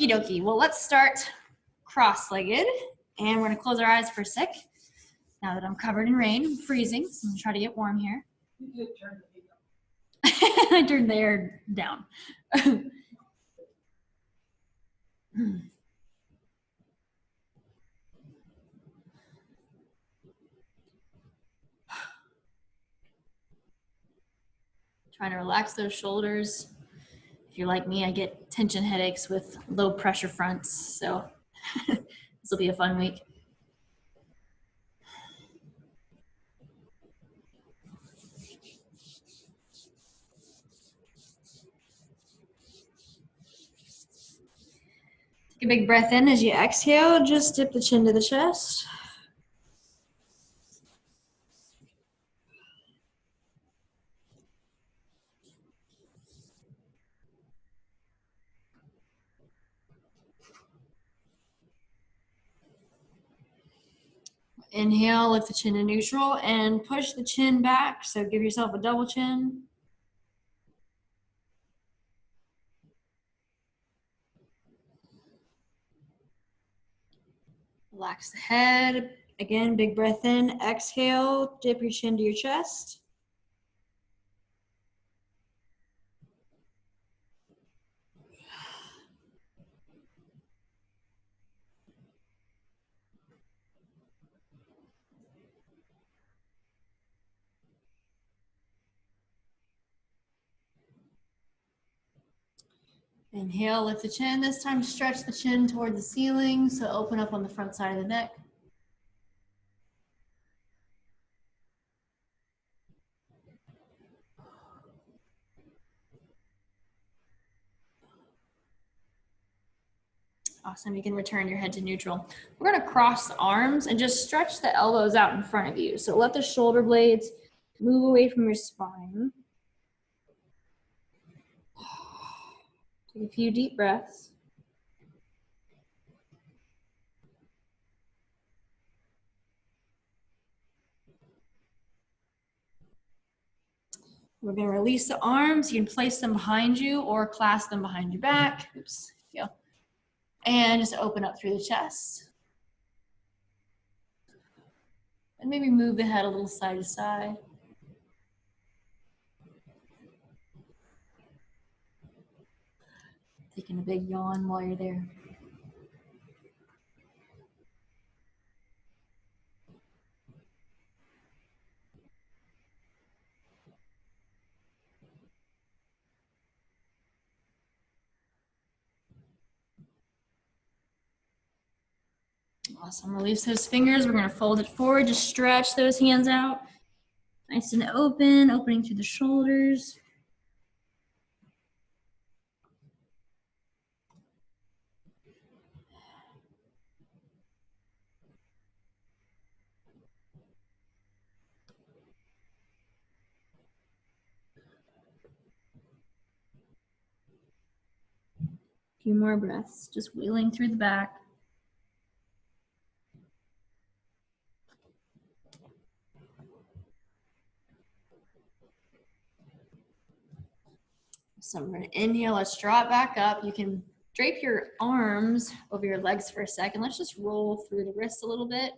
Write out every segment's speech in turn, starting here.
Okie dokie. Well, let's start cross-legged, and we're gonna close our eyes for a sec. Now that I'm covered in rain, I'm freezing, so I'm gonna try to get warm here. You did turn the heat I turned the air down. Trying to relax those shoulders. If you're like me, I get tension headaches with low pressure fronts, so this will be a fun week. Take a big breath in as you exhale. Just dip the chin to the chest. Inhale, lift the chin to neutral and push the chin back. So give yourself a double chin. Relax the head. Again, big breath in. Exhale, dip your chin to your chest. Inhale, lift the chin. This time stretch the chin toward the ceiling, so open up on the front side of the neck. Awesome, you can return your head to neutral. We're gonna cross the arms and just stretch the elbows out in front of you. So let the shoulder blades move away from your spine. Take a few deep breaths. We're gonna release the arms. You can place them behind you or clasp them behind your back. Oops, yeah. And just open up through the chest. And maybe move the head a little side to side. Taking a big yawn while you're there. Awesome, release those fingers. We're gonna fold it forward, just stretch those hands out. Nice and open, opening through the shoulders. A few more breaths, just wheeling through the back. So I'm gonna inhale, let's draw it back up. You can drape your arms over your legs for a second. Let's just roll through the wrists a little bit.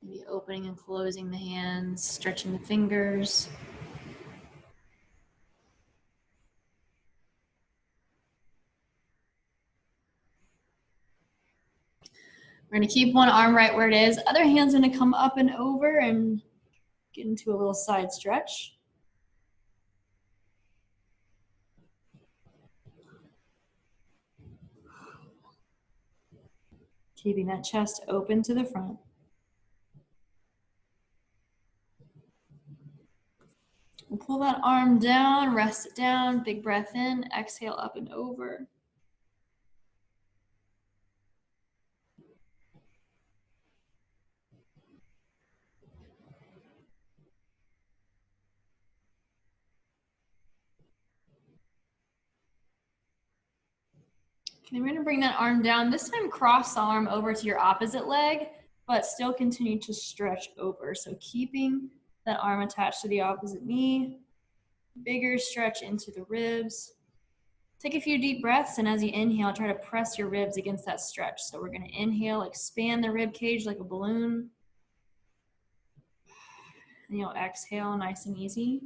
Maybe opening and closing the hands, stretching the fingers. We're gonna keep one arm right where it is. Other hand's gonna come up and over and get into a little side stretch. Keeping that chest open to the front. We'll pull that arm down, rest it down, big breath in, exhale up and over. Okay, we're gonna bring that arm down. This time cross the arm over to your opposite leg, but still continue to stretch over. So keeping that arm attached to the opposite knee, bigger stretch into the ribs. Take a few deep breaths, and as you inhale, try to press your ribs against that stretch. So we're gonna inhale, expand the rib cage like a balloon. And you'll exhale nice and easy.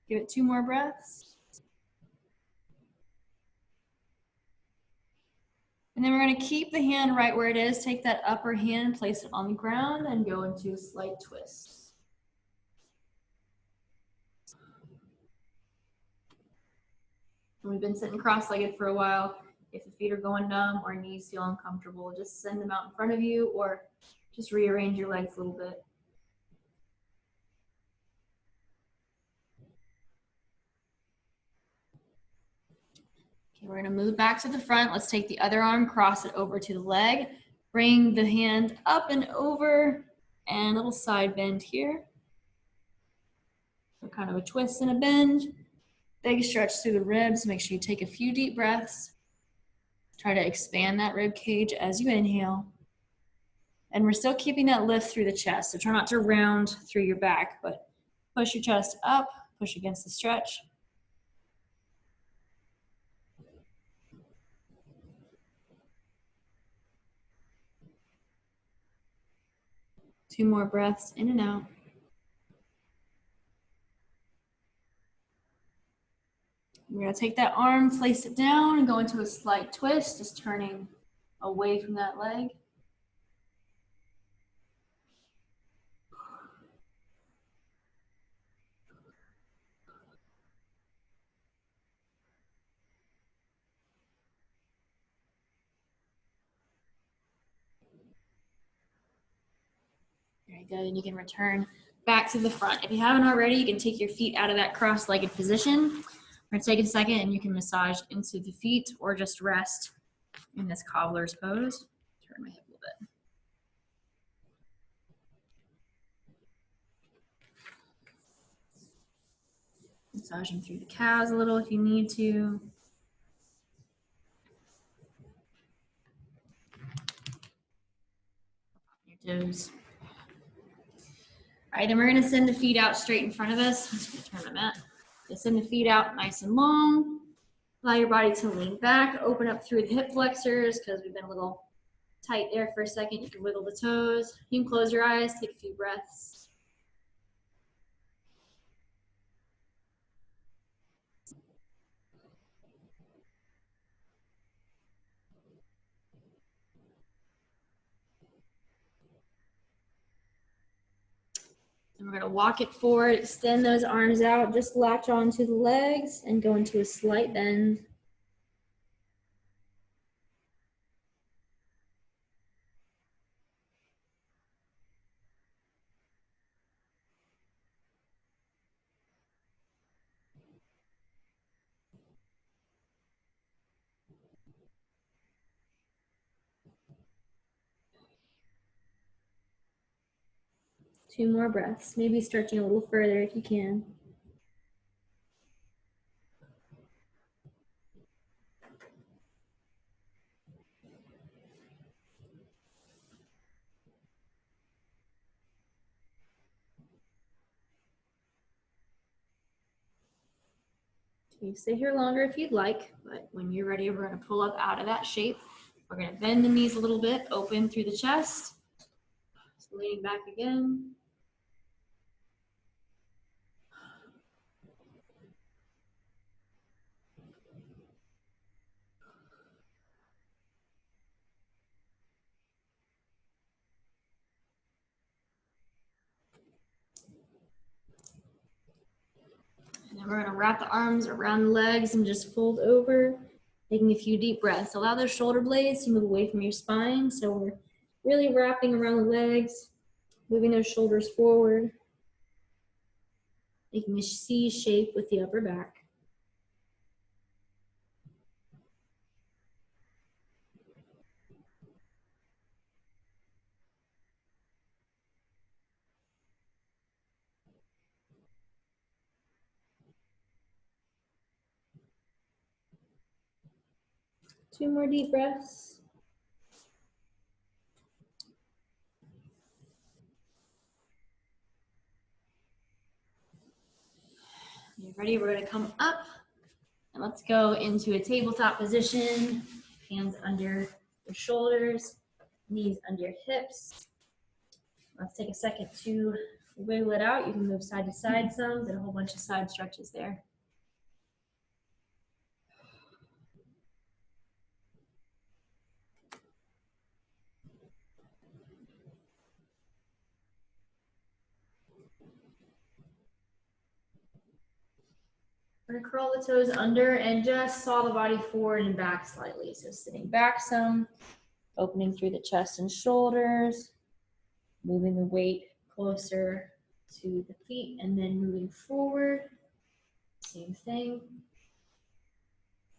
Give it 2 more breaths. And then we're going to keep the hand right where it is. Take that upper hand, place it on the ground, and go into a slight twist. And we've been sitting cross-legged for a while. If the feet are going numb or knees feel uncomfortable, just send them out in front of you or just rearrange your legs a little bit. Okay, we're going to move back to the front. Let's take the other arm, cross it over to the leg. Bring the hand up and over, and a little side bend here. So kind of a twist and a bend. Big stretch through the ribs. Make sure you take a few deep breaths. Try to expand that rib cage as you inhale. And we're still keeping that lift through the chest. So try not to round through your back, but push your chest up, push against the stretch. Two more breaths in and out. We're going to take that arm, place it down, and go into a slight twist, just turning away from that leg. Very good, and you can return back to the front. If you haven't already, you can take your feet out of that cross-legged position. We're gonna take a second and you can massage into the feet or just rest in this cobbler's pose. Turn my hip a little bit. Massaging through the calves a little if you need to. Your toes. All right, then we're gonna send the feet out straight in front of us. I'm just gonna turn my mat. Just send the feet out nice and long. Allow your body to lean back, open up through the hip flexors because we've been a little tight there for a second. You can wiggle the toes. You can close your eyes, take a few breaths. And we're gonna walk it forward, extend those arms out, just latch onto the legs and go into a slight bend. Two more breaths, maybe stretching a little further if you can. You can stay here longer if you'd like, but when you're ready, we're gonna pull up out of that shape. We're gonna bend the knees a little bit, open through the chest. So leaning back again. And then we're gonna wrap the arms around the legs and just fold over, taking a few deep breaths. Allow those shoulder blades to move away from your spine. So we're really wrapping around the legs, moving those shoulders forward, making a C shape with the upper back. 2 more deep breaths. You're ready, we're gonna come up and let's go into a tabletop position. Hands under your shoulders, knees under your hips. Let's take a second to wiggle it out. You can move side to side some, and a whole bunch of side stretches there. We're gonna curl the toes under and just saw the body forward and back slightly. So sitting back some, opening through the chest and shoulders, moving the weight closer to the feet and then moving forward. Same thing.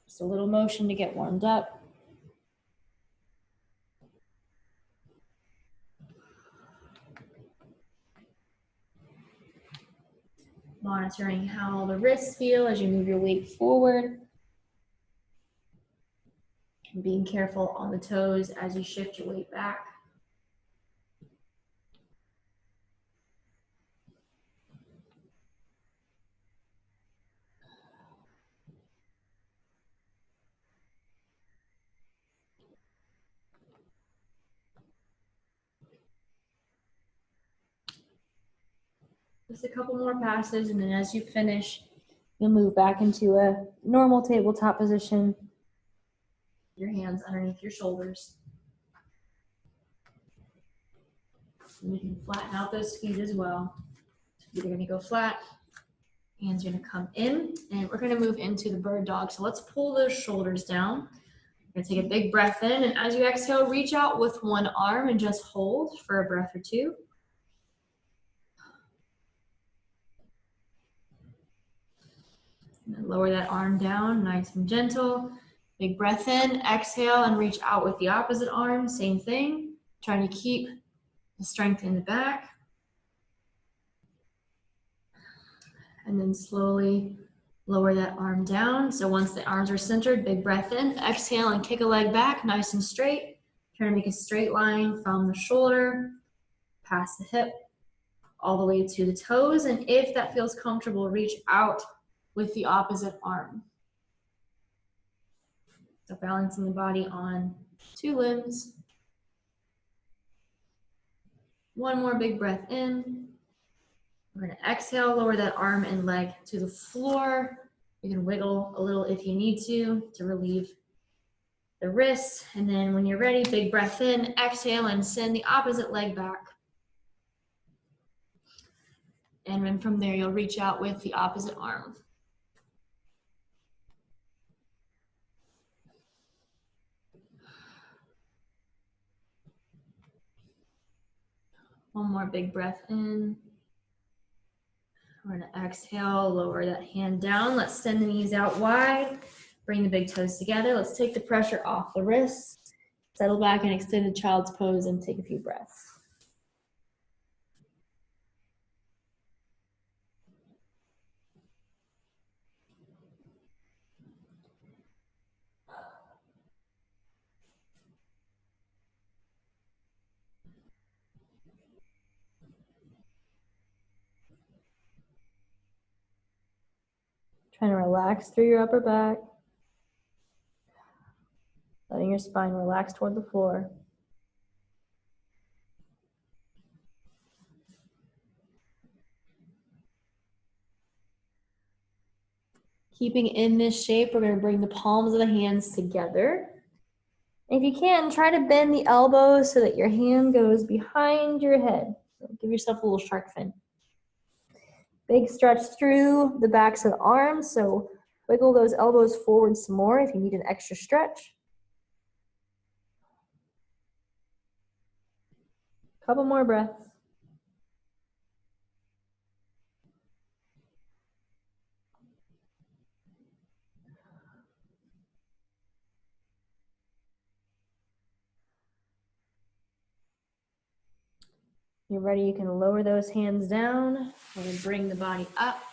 Just a little motion to get warmed up. Monitoring how the wrists feel as you move your weight forward. And being careful on the toes as you shift your weight back. Just a couple more passes, and then as you finish, you'll move back into a normal tabletop position. Your hands underneath your shoulders. And you can flatten out those feet as well. Feet are gonna go flat, hands are gonna come in, and we're gonna move into the bird dog. So let's pull those shoulders down. You're gonna take a big breath in, and as you exhale, reach out with one arm and just hold for a breath or two. And then lower that arm down, nice and gentle. Big breath in, exhale, and reach out with the opposite arm, same thing. Trying to keep the strength in the back. And then slowly lower that arm down. So once the arms are centered, big breath in, exhale, and kick a leg back, nice and straight. Trying to make a straight line from the shoulder, past the hip, all the way to the toes. And if that feels comfortable, reach out with the opposite arm. So balancing the body on 2 limbs. One more big breath in. We're gonna exhale, lower that arm and leg to the floor. You can wiggle a little if you need to relieve the wrists. And then when you're ready, big breath in, exhale, and send the opposite leg back. And then from there, you'll reach out with the opposite arm. One more big breath in. We're gonna exhale, lower that hand down. Let's send the knees out wide. Bring the big toes together. Let's take the pressure off the wrists. Settle back and extend the child's pose and take a few breaths. Trying to relax through your upper back. Letting your spine relax toward the floor. Keeping in this shape, we're going to bring the palms of the hands together. If you can, try to bend the elbows so that your hand goes behind your head. So give yourself a little shark fin. Big stretch through the backs of the arms, so wiggle those elbows forward some more if you need an extra stretch. Couple more breaths. You're ready, you can lower those hands down and bring the body up.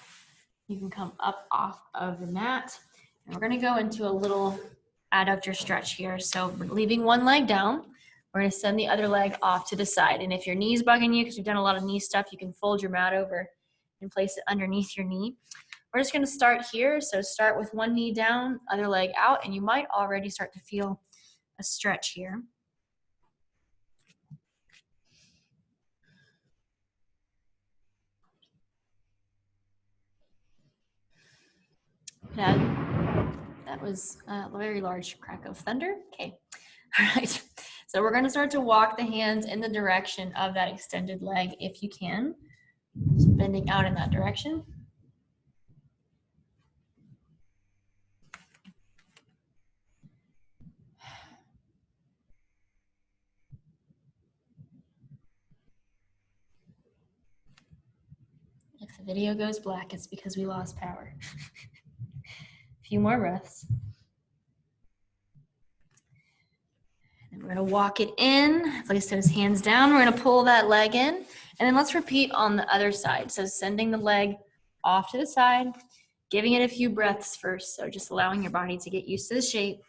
You can come up off of the mat. And we're gonna go into a little adductor stretch here. So we're leaving one leg down. We're gonna send the other leg off to the side. And if your knee's bugging you, because we've done a lot of knee stuff, you can fold your mat over and place it underneath your knee. We're just gonna start here. So start with one knee down, other leg out, and you might already start to feel a stretch here. That was a very large crack of thunder. Okay, all right. So we're gonna start to walk the hands in the direction of that extended leg if you can. So bending out in that direction. If the video goes black, it's because we lost power. A few more breaths. And we're gonna walk it in, place those hands down. We're gonna pull that leg in, and then let's repeat on the other side. So sending the leg off to the side, giving it a few breaths first. So just allowing your body to get used to the shape.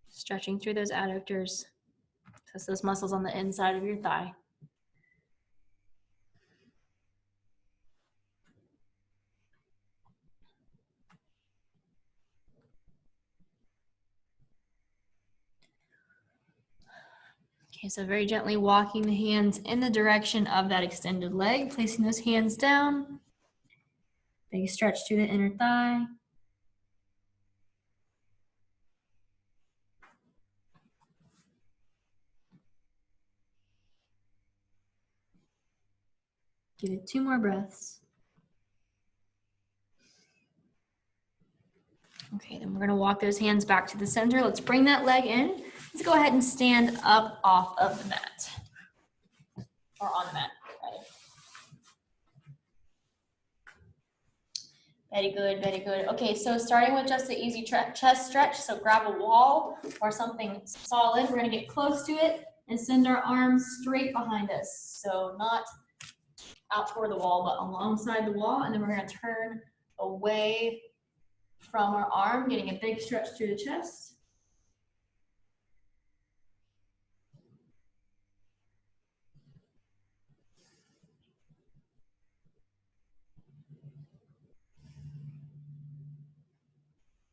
Stretching through those adductors. Test those muscles on the inside of your thigh. Okay, so very gently walking the hands in the direction of that extended leg, placing those hands down. Big stretch through the inner thigh. Give it 2 more breaths. Okay, then we're gonna walk those hands back to the center. Let's bring that leg in. Let's go ahead and stand up off of the mat. Or on the mat, rather. Very good, very good. Okay, so starting with just the easy chest stretch. So grab a wall or something solid. We're gonna get close to it and send our arms straight behind us. So not out toward the wall, but alongside the wall. And then we're gonna turn away from our arm, getting a big stretch through the chest.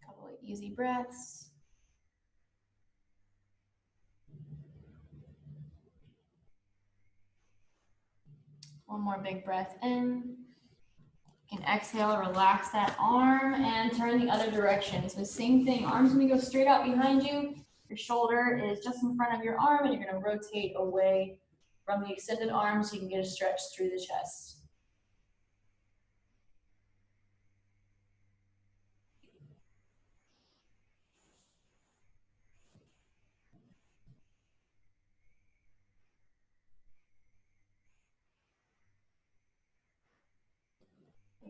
Couple of easy breaths. One more big breath in. You can exhale, relax that arm and turn the other direction. So same thing, arms gonna go straight out behind you. Your shoulder is just in front of your arm and you're gonna rotate away from the extended arm so you can get a stretch through the chest.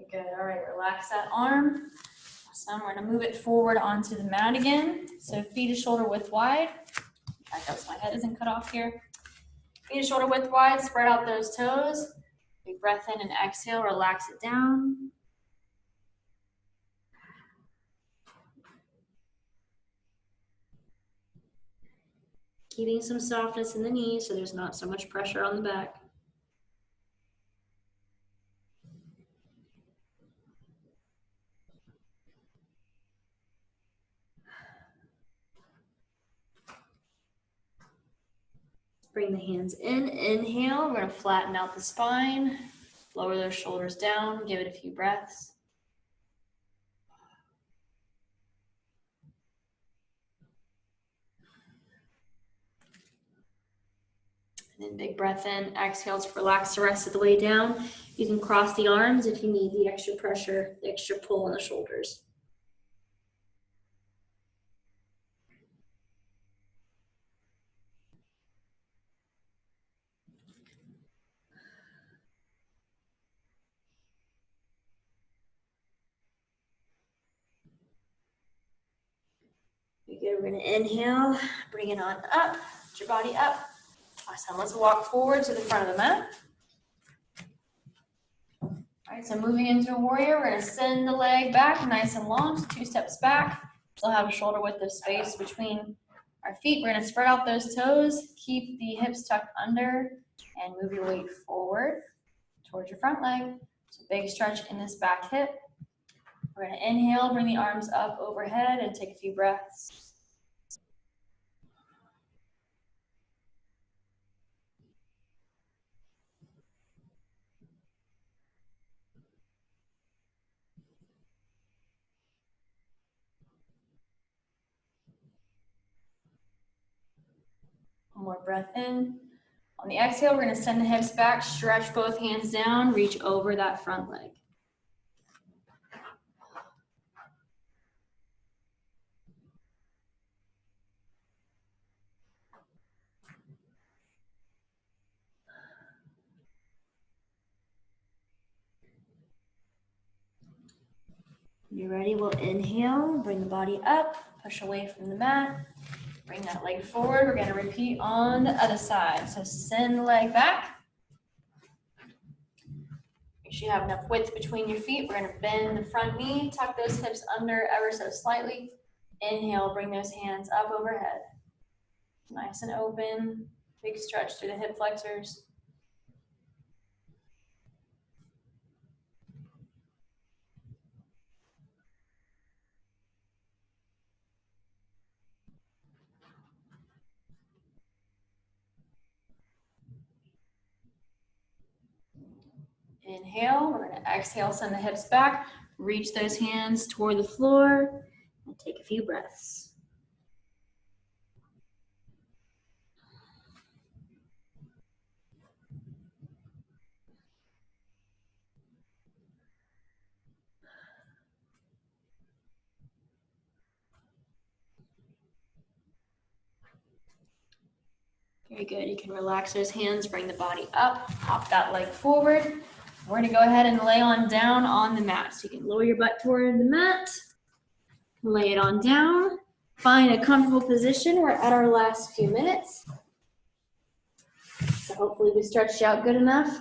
Good, all right, relax that arm. Awesome, we're gonna move it forward onto the mat again. So feet is shoulder width wide. Back up so my head isn't cut off here. Feet is shoulder width wide, spread out those toes. Big breath in and exhale, relax it down. Keeping some softness in the knees so there's not so much pressure on the back. Bring the hands in, inhale, we're gonna flatten out the spine, lower those shoulders down, give it a few breaths. And then big breath in, exhale to relax the rest of the way down. You can cross the arms if you need the extra pressure, the extra pull on the shoulders. Good, we're gonna inhale, bring it on up, lift your body up. Awesome, let's walk forward to the front of the mat. All right, so moving into a warrior, we're gonna send the leg back nice and long, so 2 steps back. Still have a shoulder width of space between our feet. We're gonna spread out those toes, keep the hips tucked under, and move your weight forward towards your front leg. So big stretch in this back hip. We're gonna inhale, bring the arms up overhead and take a few breaths. One more breath in. On the exhale, we're gonna send the hips back, stretch both hands down, reach over that front leg. When you're ready, we'll inhale, bring the body up, push away from the mat, bring that leg forward. We're gonna repeat on the other side. So send the leg back. Make sure you have enough width between your feet. We're gonna bend the front knee, tuck those hips under ever so slightly. Inhale, bring those hands up overhead. Nice and open, big stretch through the hip flexors. Inhale, we're gonna exhale, send the hips back, reach those hands toward the floor, and take a few breaths. Very good. You can relax those hands, bring the body up, hop that leg forward. We're gonna go ahead and lay on down on the mat. So you can lower your butt toward the mat, lay it on down, find a comfortable position. We're at our last few minutes. So hopefully we stretched out good enough.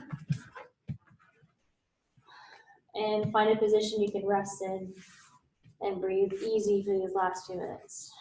And find a position you can rest in and breathe easy for these last few minutes.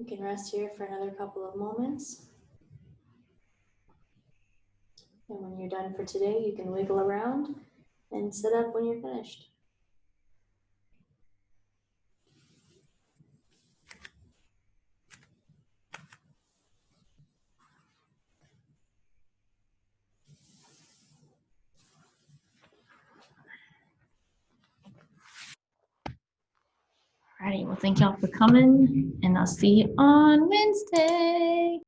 You can rest here for another couple of moments. And when you're done for today, you can wiggle around and sit up when you're finished. Alrighty, well, thank y'all for coming, and I'll see you on Wednesday.